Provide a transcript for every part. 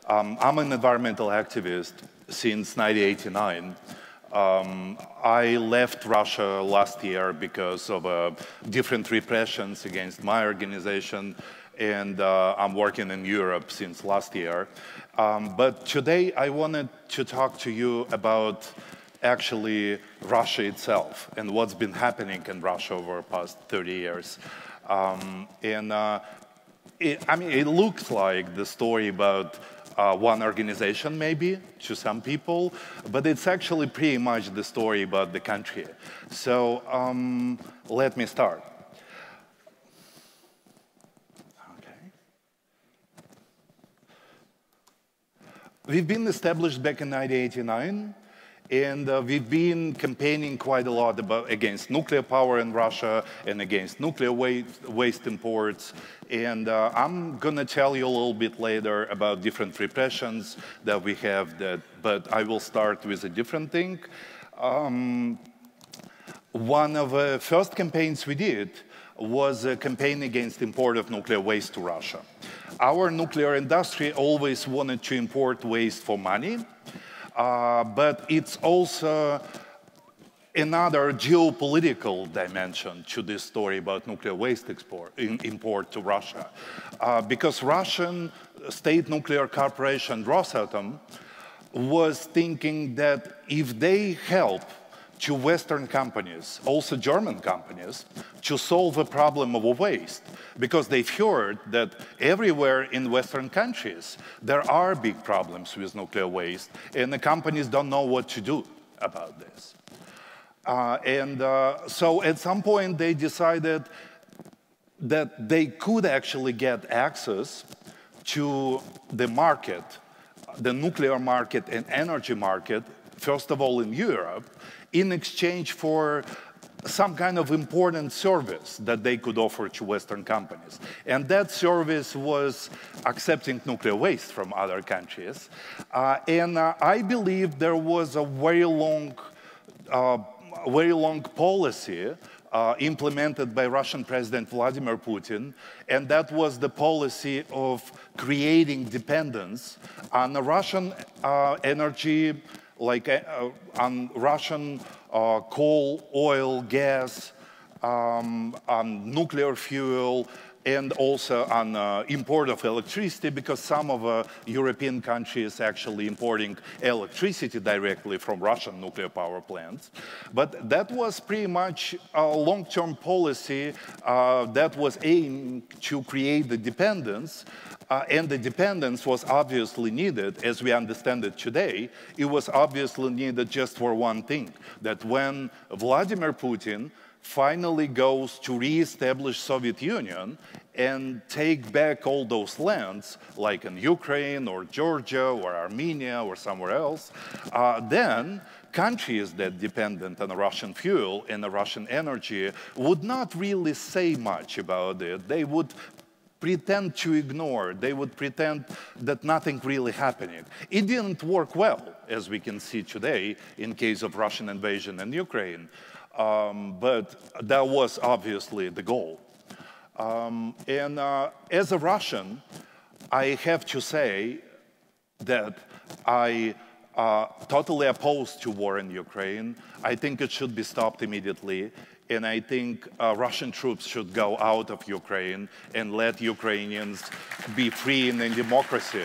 I'm an environmental activist since 1989. I left Russia last year because of different repressions against my organization, and I'm working in Europe since last year. But today I wanted to talk to you about actually Russia itself and what's been happening in Russia over the past 30 years. It looks like the story about one organization, maybe, to some people, but it's actually pretty much the story about the country. So let me start. Okay. We've been established back in 1989, and we've been campaigning quite a lot against nuclear power in Russia and against nuclear waste imports. And I'm going to tell you a little bit later about different repressions that we have, but I will start with a different thing. One of the first campaigns we did was a campaign against import of nuclear waste to Russia. Our nuclear industry always wanted to import waste for money. But it's also another geopolitical dimension to this story about nuclear waste import to Russia. Because Russian state nuclear corporation Rosatom was thinking that if they help to Western companies, also German companies, to solve the problem of waste, because they've heard that everywhere in Western countries there are big problems with nuclear waste, and the companies don't know what to do about this. So at some point they decided that they could actually get access to the market, the nuclear market and energy market, first of all in Europe, in exchange for some kind of important service that they could offer to Western companies. And that service was accepting nuclear waste from other countries. I believe there was a very long policy implemented by Russian President Vladimir Putin, and that was the policy of creating dependence on the Russian energy, like on Russian coal, oil, gas, on nuclear fuel, and also on import of electricity, because some of European countries actually importing electricity directly from Russian nuclear power plants. But that was pretty much a long-term policy that was aimed to create the dependence. And the dependence was obviously needed, as we understand it today. It was obviously needed just for one thing, that when Vladimir Putin finally goes to re-establish Soviet Union and take back all those lands, like in Ukraine or Georgia or Armenia or somewhere else, then countries that dependent on Russian fuel and the Russian energy would not really say much about it. They would pretend to ignore. They would pretend that nothing really happening. It didn't work well, as we can see today in case of Russian invasion in Ukraine. But that was obviously the goal. As a Russian, I have to say that I totally opposed to war in Ukraine. I think it should be stopped immediately. And I think Russian troops should go out of Ukraine and let Ukrainians be free in democracy.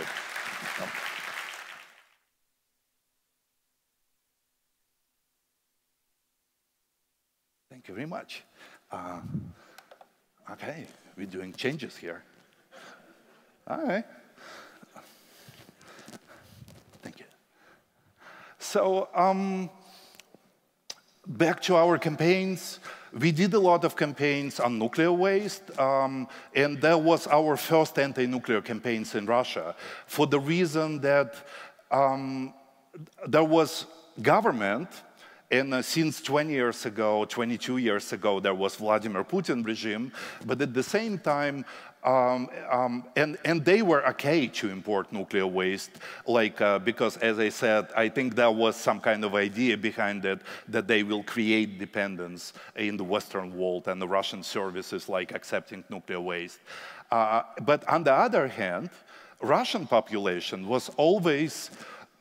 Thank you very much. Okay, we're doing changes here. All right. Thank you. So, back to our campaigns. We did a lot of campaigns on nuclear waste, and that was our first anti-nuclear campaigns in Russia, for the reason that there was government, and since 20 years ago, 22 years ago, there was Vladimir Putin regime, but at the same time, and they were okay to import nuclear waste, like, because, as I said, I think there was some kind of idea behind it that they will create dependence in the Western world and the Russian services, like accepting nuclear waste. But on the other hand, Russian population was always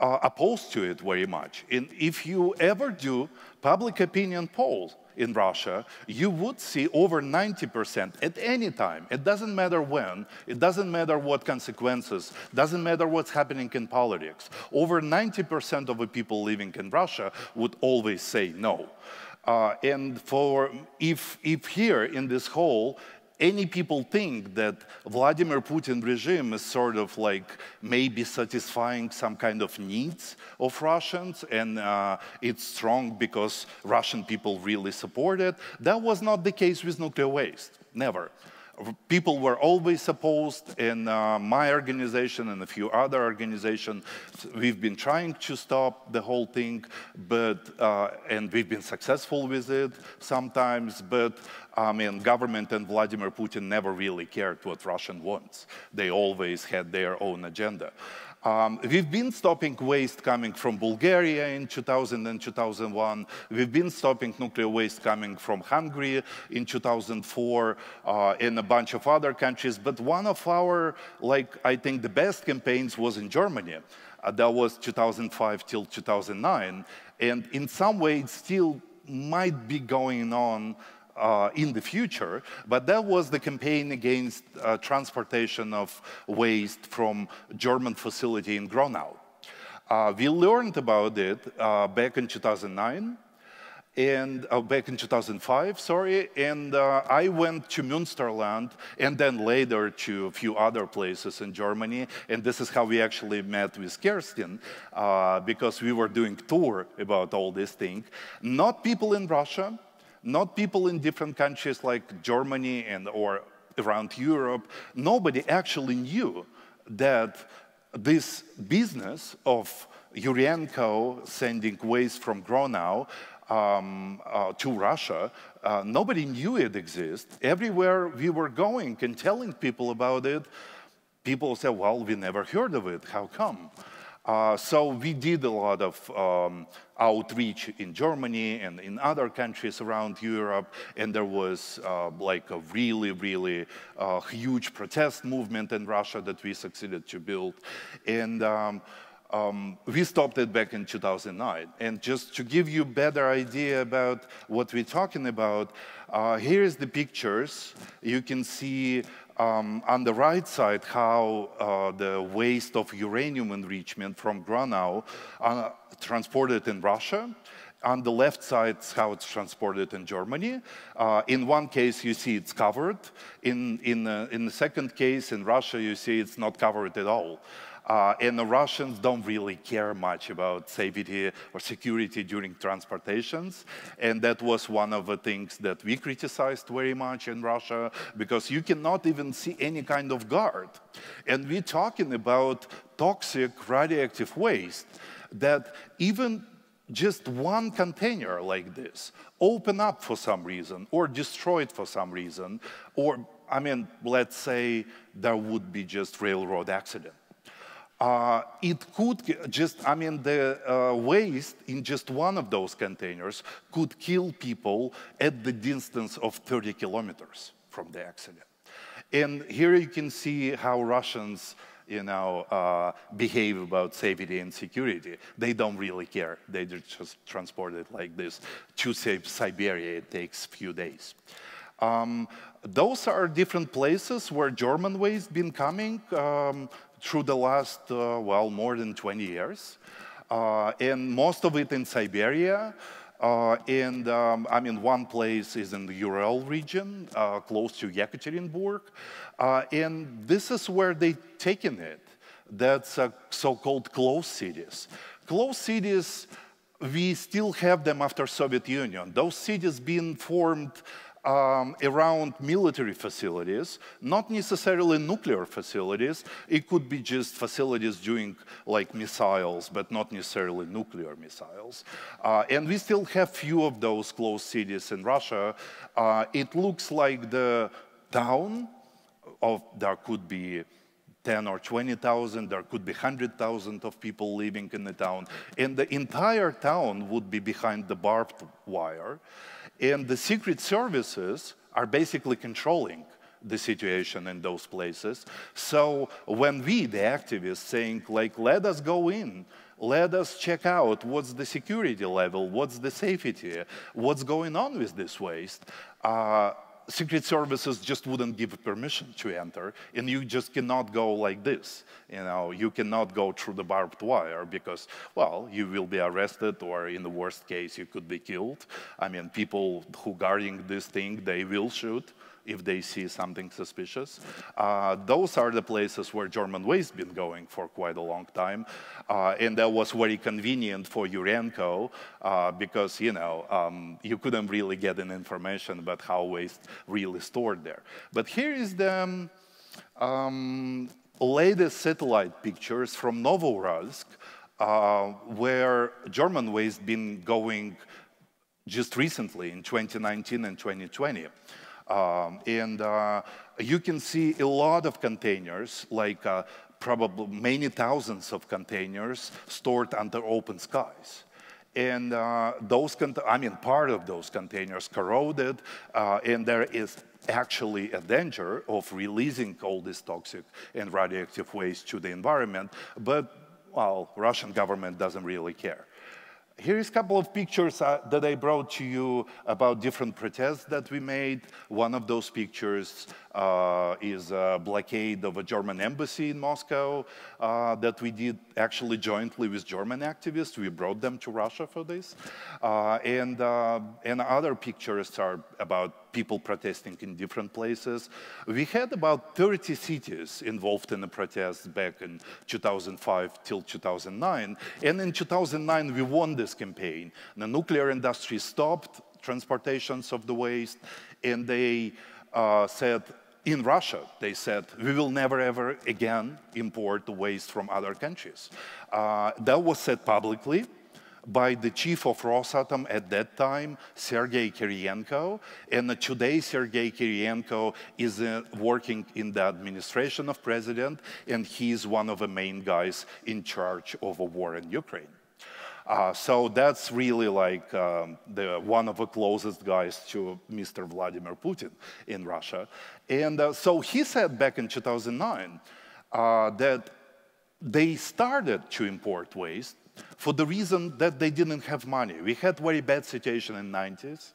opposed to it very much. And if you ever do public opinion polls in Russia, you would see over 90% at any time. It doesn't matter when, it doesn't matter what consequences, doesn't matter what's happening in politics. Over 90% of the people living in Russia would always say no. And if here in this hall, any people think that Vladimir Putin regime is sort of like maybe satisfying some kind of needs of Russians and it's strong because Russian people really support it, that was not the case with nuclear waste, never. People were always opposed, and my organization and a few other organizations, we've been trying to stop the whole thing, and we've been successful with it sometimes, but I mean, government and Vladimir Putin never really cared what Russia wants. They always had their own agenda. We've been stopping waste coming from Bulgaria in 2000 and 2001. We've been stopping nuclear waste coming from Hungary in 2004 and a bunch of other countries. But one of our, I think the best campaigns was in Germany. That was 2005 till 2009. And in some way, it still might be going on in the future, but that was the campaign against transportation of waste from German facility in Schönau. We learned about it back in 2009, and back in 2005, sorry, and I went to Münsterland and then later to a few other places in Germany, and this is how we actually met with Kerstin, because we were doing a tour about all this thing. Not people in Russia, not people in different countries like Germany or around Europe. Nobody actually knew that this business of Yurenko sending waste from Schönau to Russia, nobody knew it exists. Everywhere we were going and telling people about it, people said, well, we never heard of it, how come? So we did a lot of outreach in Germany and in other countries around Europe, and there was like a really, really huge protest movement in Russia that we succeeded to build. And we stopped it back in 2009. And just to give you a better idea about what we're talking about, here's the pictures. You can see on the right side how the waste of uranium enrichment from Schönau transported in Russia. On the left side, how it's transported in Germany. In one case, you see it's covered. In the second case, in Russia, you see it's not covered at all. And the Russians don't really care much about safety or security during transportations. And that was one of the things that we criticized very much in Russia, because you cannot even see any kind of guard. And we're talking about toxic radioactive waste that even just one container like this open up for some reason or destroyed for some reason, or, I mean, let's say there would be just railroad accident. It could just, I mean, the waste in just one of those containers could kill people at the distance of 30 kilometers from the accident. And here you can see how Russians, you know, behave about safety and security. They don't really care. They just transport it like this. To Siberia, it takes a few days. Those are different places where German waste been coming through the last, well, more than 20 years. And most of it in Siberia. I mean, one place is in the Ural region, close to Yekaterinburg. And this is where they've taken it. That's so-called closed cities. Closed cities, we still have them after Soviet Union. Those cities being formed around military facilities, not necessarily nuclear facilities. It could be just facilities doing like missiles, but not necessarily nuclear missiles. And we still have few of those closed cities in Russia. It looks like the town there could be 10 or 20,000, there could be 100,000 of people living in the town, and the entire town would be behind the barbed wire. And the secret services are basically controlling the situation in those places. So when we, the activists, saying like, let us go in, let us check out what's the security level, what's the safety, what's going on with this waste, secret services just wouldn't give permission to enter, and you just cannot go like this. You know, you cannot go through the barbed wire because, well, you will be arrested, or in the worst case, you could be killed. I mean, people who guarding this thing, they will shoot if they see something suspicious. Those are the places where German waste been going for quite a long time. And that was very convenient for Urenco because, you know, you couldn't really get an information about how waste really stored there. But here is the latest satellite pictures from Novorossiysk, where German waste been going just recently in 2019 and 2020. You can see a lot of containers, like probably many thousands of containers stored under open skies. And part of those containers corroded, and there is actually a danger of releasing all this toxic and radioactive waste to the environment, but, well, Russian government doesn't really care. Here is a couple of pictures that I brought to you about different protests that we made. One of those pictures is a blockade of a German embassy in Moscow that we did actually jointly with German activists. We brought them to Russia for this. And other pictures are about people protesting in different places. We had about 30 cities involved in the protests back in 2005 till 2009. And in 2009, we won this campaign. The nuclear industry stopped transportations of the waste, and they said, in Russia, they said, we will never ever again import waste from other countries. That was said publicly by the chief of Rosatom at that time, Sergei Kiriyenko. And today, Sergei Kiriyenko is working in the administration of president, and he's one of the main guys in charge of a war in Ukraine. So that's really like one of the closest guys to Mr. Vladimir Putin in Russia. And so he said back in 2009 that they started to import waste for the reason that they didn't have money. We had very bad situation in the 90s.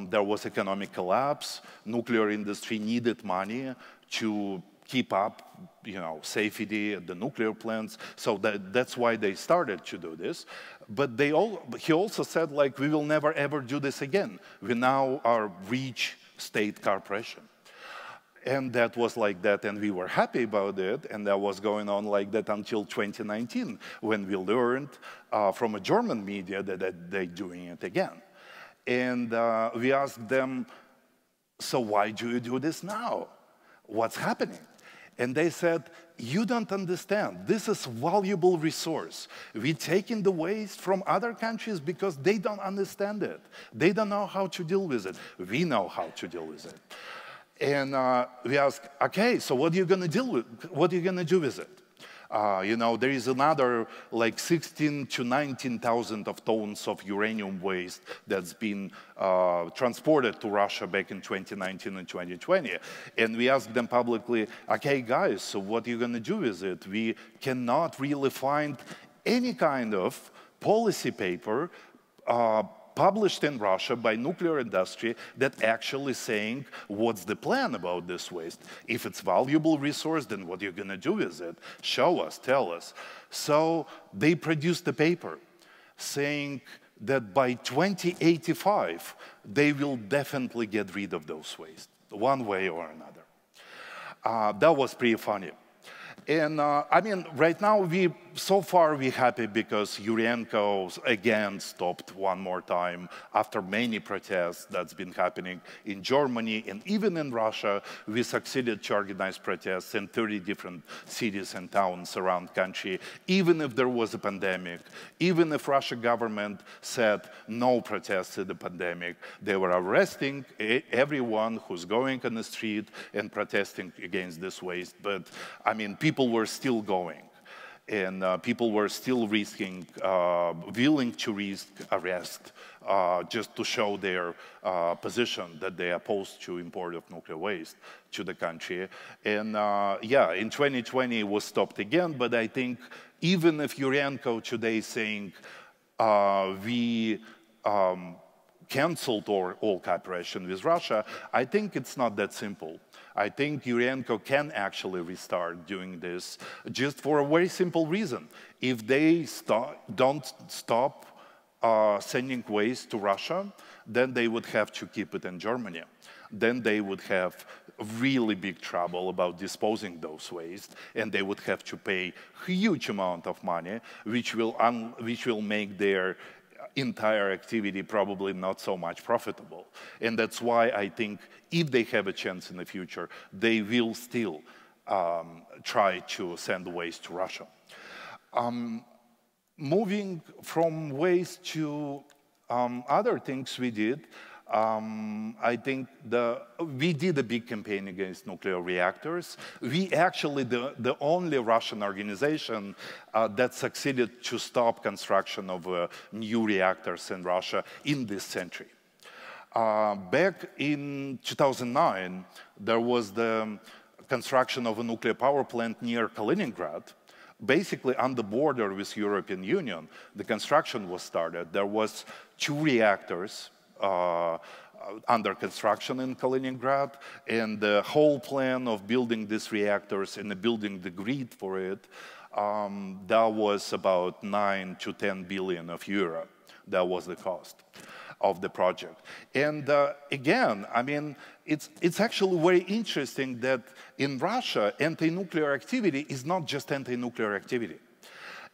There was economic collapse. Nuclear industry needed money to keep up, you know, safety at the nuclear plants. So that's why they started to do this. But he also said, like, we will never ever do this again. We now are rich state corporation. And that was like that, and we were happy about it, and that was going on like that until 2019, when we learned from a German media that they're doing it again. And we asked them, so why do you do this now? What's happening? And they said, you don't understand. This is a valuable resource. We're taking the waste from other countries because they don't understand it. They don't know how to deal with it. We know how to deal with it. And we asked, okay, so what are you going to deal with? What are you going to do with it? You know, there is another like 16 to 19,000 of tons of uranium waste that's been transported to Russia back in 2019 and 2020. And we asked them publicly, okay, guys, so what are you going to do with it? We cannot really find any kind of policy paper published in Russia by nuclear industry that actually saying what's the plan about this waste. If it's valuable resource, then what are you going to do with it? Show us, tell us. So they produced a paper saying that by 2085, they will definitely get rid of those waste, one way or another. That was pretty funny. And I mean, right now, so far we're happy because Urenco again stopped one more time after many protests that's been happening in Germany, and even in Russia, we succeeded to organize protests in 30 different cities and towns around the country, even if there was a pandemic, even if Russian government said no protests to the pandemic, they were arresting everyone who's going on the street and protesting against this waste. But I mean, people were still going. And people were still willing to risk arrest just to show their position that they are opposed to import of nuclear waste to the country. And yeah, in 2020 it was stopped again, but I think even if Yurenko today is saying we canceled all cooperation with Russia, I think it's not that simple. I think Yurenko can actually restart doing this just for a very simple reason. If they don't stop sending waste to Russia, then they would have to keep it in Germany. Then they would have really big trouble about disposing those waste, and they would have to pay huge amount of money, which will make their entire activity probably not so much profitable. And that's why I think if they have a chance in the future, they will still try to send waste to Russia. Moving from waste to other things we did, I think we did a big campaign against nuclear reactors. We actually the only Russian organization that succeeded to stop construction of new reactors in Russia in this century. Back in 2009, there was the construction of a nuclear power plant near Kaliningrad. Basically, on the border with European Union, the construction was started. There was 2 reactors under construction in Kaliningrad, and the whole plan of building these reactors and building the grid for it, that was about 9 to 10 billion of euro. That was the cost of the project. And again, I mean, it's actually very interesting that in Russia, anti-nuclear activity is not just anti-nuclear activity.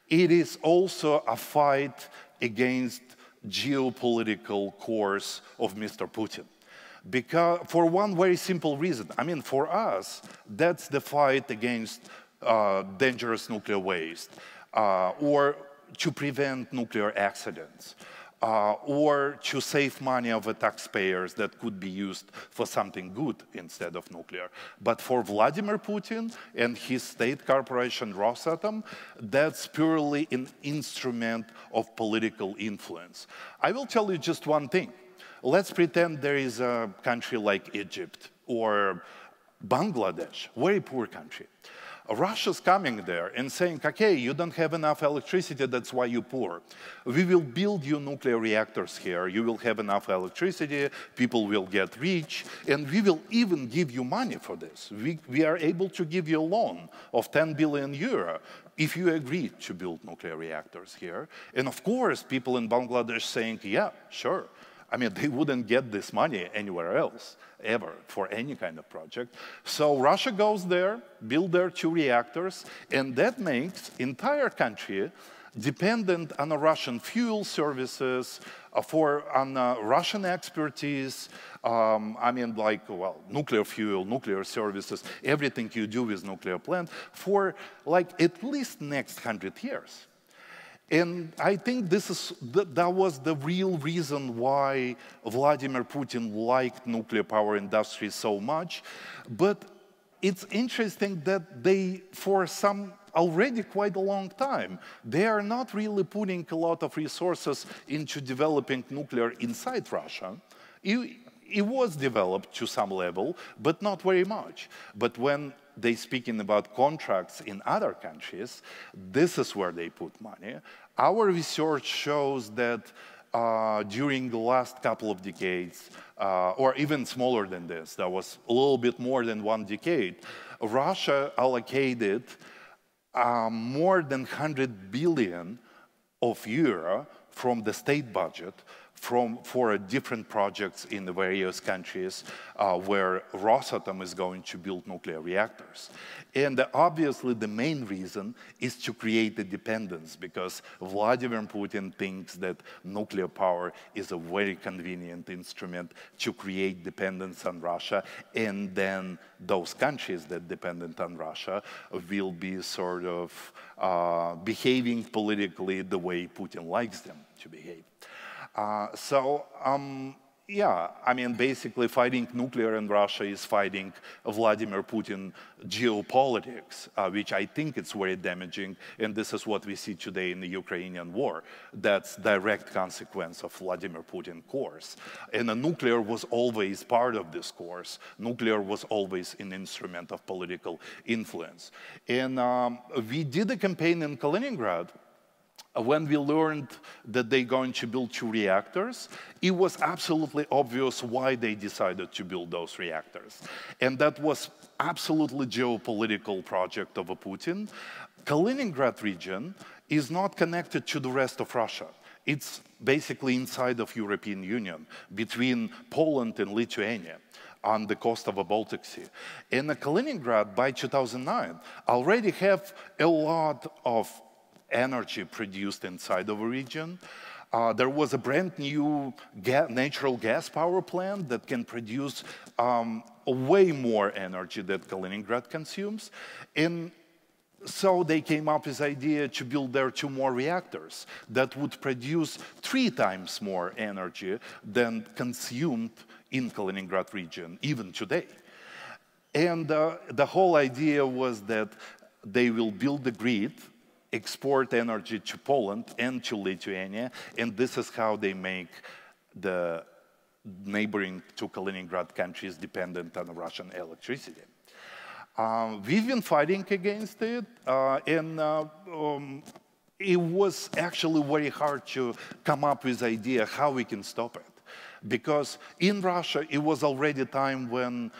It is also a fight against geopolitical course of Mr. Putin. Because, for one very simple reason, I mean, for us, that's the fight against dangerous nuclear waste, or to prevent nuclear accidents, or to save money of the taxpayers that could be used for something good instead of nuclear. But for Vladimir Putin and his state corporation Rosatom, that's purely an instrument of political influence. I will tell you just one thing. Let's pretend there is a country like Egypt or Bangladesh, very poor country. Russia's coming there and saying, okay, you don't have enough electricity, that's why you're poor. We will build you nuclear reactors here, you will have enough electricity, people will get rich, and we will even give you money for this. We are able to give you a loan of 10 billion euro if you agree to build nuclear reactors here. And of course, people in Bangladesh saying, yeah, sure. I mean, they wouldn't get this money anywhere else, ever, for any kind of project. So Russia goes there, build their 2 reactors, and that makes entire country dependent on Russian fuel services, on Russian expertise, I mean, like, well, nuclear fuel, nuclear services, everything you do with nuclear plant for like at least next 100 years. And I think that was the real reason why Vladimir Putin liked nuclear power industry so much. But it's interesting that they, for some already quite a long time, they are not really putting a lot of resources into developing nuclear inside Russia. It was developed to some level, but not very much. But when they speaking about contracts in other countries, this is where they put money. Our research shows that during the last couple of decades, or even smaller than this, that was a little bit more than 1 decade, Russia allocated more than 100 billion of euro from the state budget for different projects in the various countries where Rosatom is going to build nuclear reactors. And obviously the main reason is to create a dependence, because Vladimir Putin thinks that nuclear power is a very convenient instrument to create dependence on Russia, and then those countries that dependent on Russia will be sort of behaving politically the way Putin likes them to behave. Yeah, I mean, basically fighting nuclear in Russia is fighting Vladimir Putin geopolitics, which I think is very damaging, and this is what we see today in the Ukrainian war. That's direct consequence of Vladimir Putin course. And nuclear was always part of this course. Nuclear was always an instrument of political influence. And we did a campaign in Kaliningrad. When we learned that they're going to build 2 reactors, it was absolutely obvious why they decided to build those reactors. And that was absolutely geopolitical project of Putin. Kaliningrad region is not connected to the rest of Russia. It's basically inside of European Union, between Poland and Lithuania, on the coast of the Baltic Sea. And Kaliningrad, by 2009, already have a lot of energy produced inside of a region. There was a brand new natural gas power plant that can produce way more energy than Kaliningrad consumes. And so they came up with the idea to build there 2 more reactors that would produce 3 times more energy than consumed in Kaliningrad region, even today. And the whole idea was that they will build the grid, export energy to Poland and to Lithuania, and this is how they make the neighboring 2 Kaliningrad countries dependent on Russian electricity. We've been fighting against it, and it was actually very hard to come up with the idea how we can stop it. Because in Russia, it was already a time when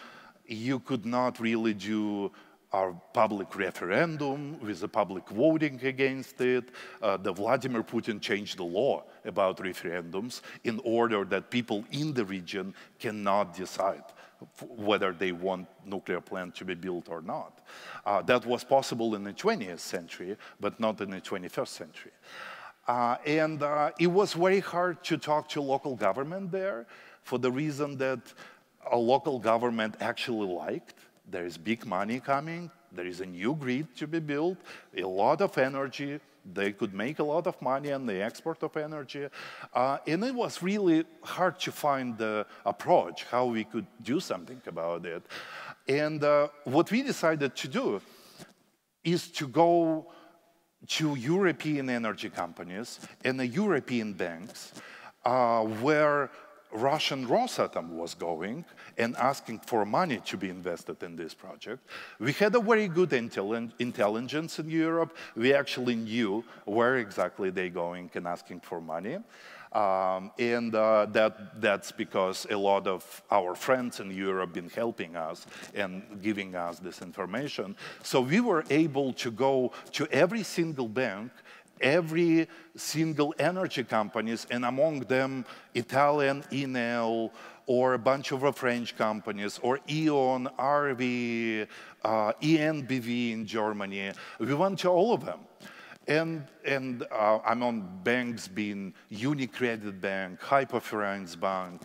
you could not really do a public referendum with the public voting against it. Vladimir Putin changed the law about referendums in order that people in the region cannot decide whether they want nuclear plant to be built or not. That was possible in the 20th century, but not in the 21st century. It was very hard to talk to local government there for the reason that a local government actually liked. There is big money coming, there is a new grid to be built, a lot of energy, they could make a lot of money on the export of energy. And it was really hard to find the approach, how we could do something about it. And what we decided to do is to go to European energy companies and the European banks where Russian Rosatom was going and asking for money to be invested in this project. We had a very good intelligence in Europe. We actually knew where exactly they're going and asking for money. That's because a lot of our friends in Europe have been helping us and giving us this information. So we were able to go to every single bank, every single energy companies, and among them Italian Enel, or a bunch of French companies, or E.ON, RV, ENBV in Germany. We went to all of them. And I'm on banks being UniCredit Bank, Hypofinance Bank,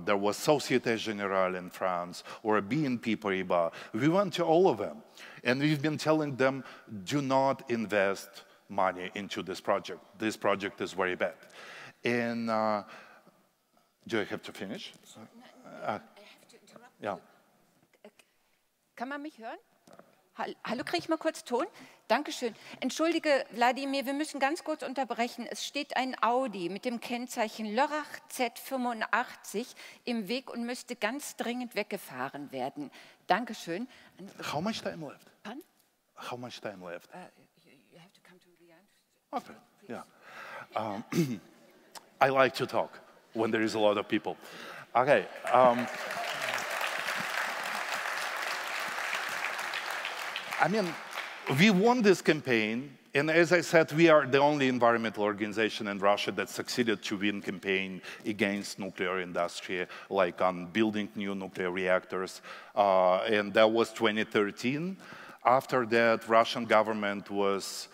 there was Société Générale in France, or BNP Paribas. We went to all of them. And we've been telling them, do not invest money into this project. This project is very bad. And do I have to finish? I have to interrupt. Yeah. Kann man mich hören? Hallo, kriege ich mal kurz Ton? Dankeschön. Entschuldige, Wladimir, wir müssen ganz kurz unterbrechen. Es steht ein Audi mit dem Kennzeichen Lörrach Z85 im Weg und müsste ganz dringend weggefahren werden. Dankeschön. How much time left? Pardon? How much time left? You have to come to the end. Okay, yeah. I like to talk when there is a lot of people. Okay. I mean, we won this campaign, and as I said, we are the only environmental organization in Russia that succeeded to win campaign against nuclear industry, like on building new nuclear reactors, and that was 2013. After that, Russian government was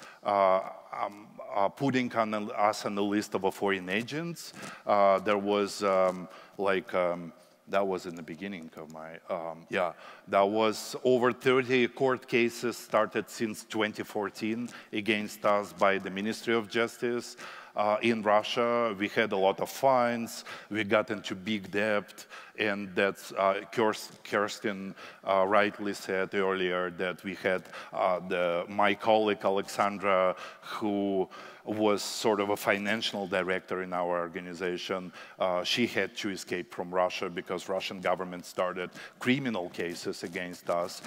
putting us on the list of foreign agents. There was that was in the beginning of my, that was over 30 court cases started since 2014 against us by the Ministry of Justice. in Russia. We had a lot of fines. We got into big debt. And that's, Kirsten rightly said earlier that we had my colleague Alexandra, who was sort of a financial director in our organization. She had to escape from Russia because Russian government started criminal cases against us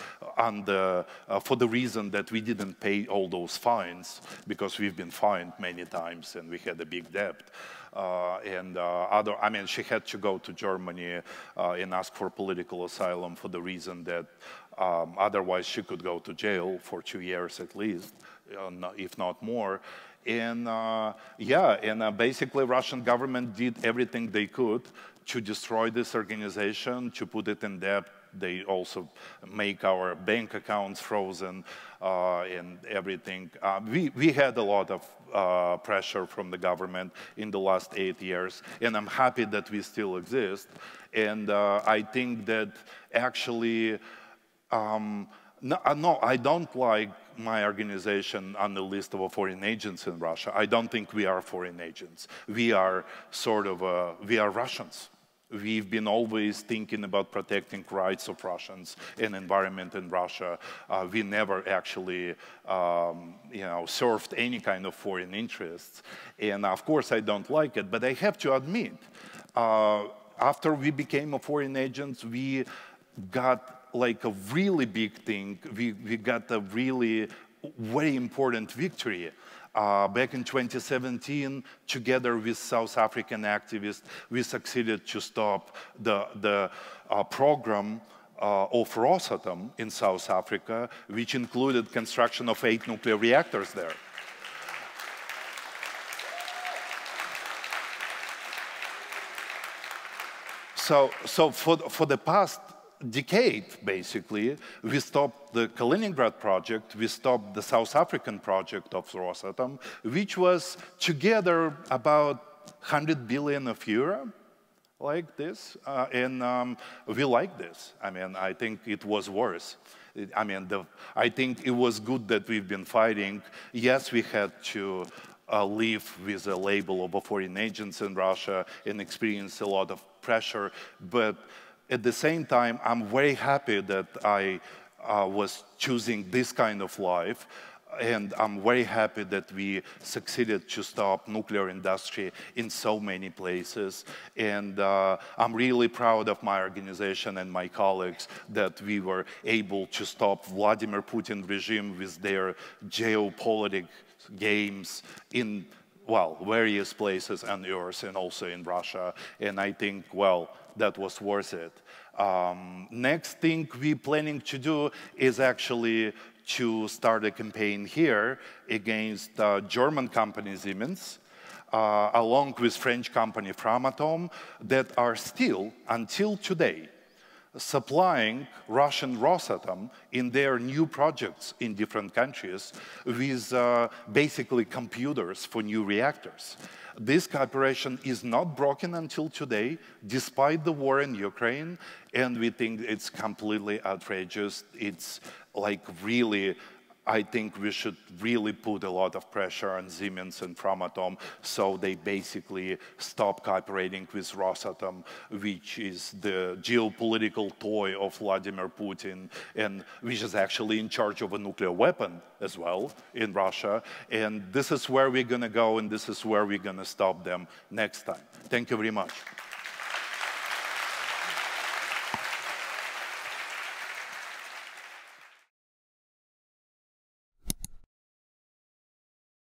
for the reason that we didn't pay all those fines, because we've been fined many times and we had a big debt. I mean, she had to go to Germany and ask for political asylum for the reason that otherwise she could go to jail for 2 years at least, if not more. And basically Russian government did everything they could to destroy this organization, to put it in debt. They also make our bank accounts frozen and everything. We had a lot of pressure from the government in the last 8 years, and I'm happy that we still exist. And I think that actually, no, I don't like my organization on the list of foreign agents in Russia. I don't think we are foreign agents. We are we are Russians. We've been always thinking about protecting rights of Russians and environment in Russia. We never actually, served any kind of foreign interests. And of course, I don't like it, but I have to admit, after we became a foreign agent, we got like a really big thing. We got a really very important victory. Back in 2017, together with South African activists, we succeeded to stop the program of Rosatom in South Africa, which included construction of 8 nuclear reactors there. So for the past decade, basically, we stopped the Kaliningrad project, we stopped the South African project of Rosatom, which was together about 100 billion of euro, like this, and we like this. I mean, I think it was worse. I think it was good that we've been fighting. Yes, we had to live with a label of foreign agents in Russia and experience a lot of pressure, but at the same time, I'm very happy that I was choosing this kind of life, and I'm very happy that we succeeded to stop nuclear industry in so many places. And I'm really proud of my organization and my colleagues that we were able to stop Vladimir Putin regime with their geopolitical games in, well, various places on Earth and also in Russia. And I think, well, that was worth it. Next thing we're planning to do is actually to start a campaign here against German company Siemens, along with French company Framatome, that are still, until today, supplying Russian Rosatom in their new projects in different countries with basically computers for new reactors. This cooperation is not broken until today, despite the war in Ukraine, and we think it's completely outrageous. It's like really, I think we should really put a lot of pressure on Siemens and Framatome so they basically stop cooperating with Rosatom, which is the geopolitical toy of Vladimir Putin, and which is actually in charge of a nuclear weapon as well in Russia. And this is where we're going to go, and this is where we're going to stop them next time. Thank you very much.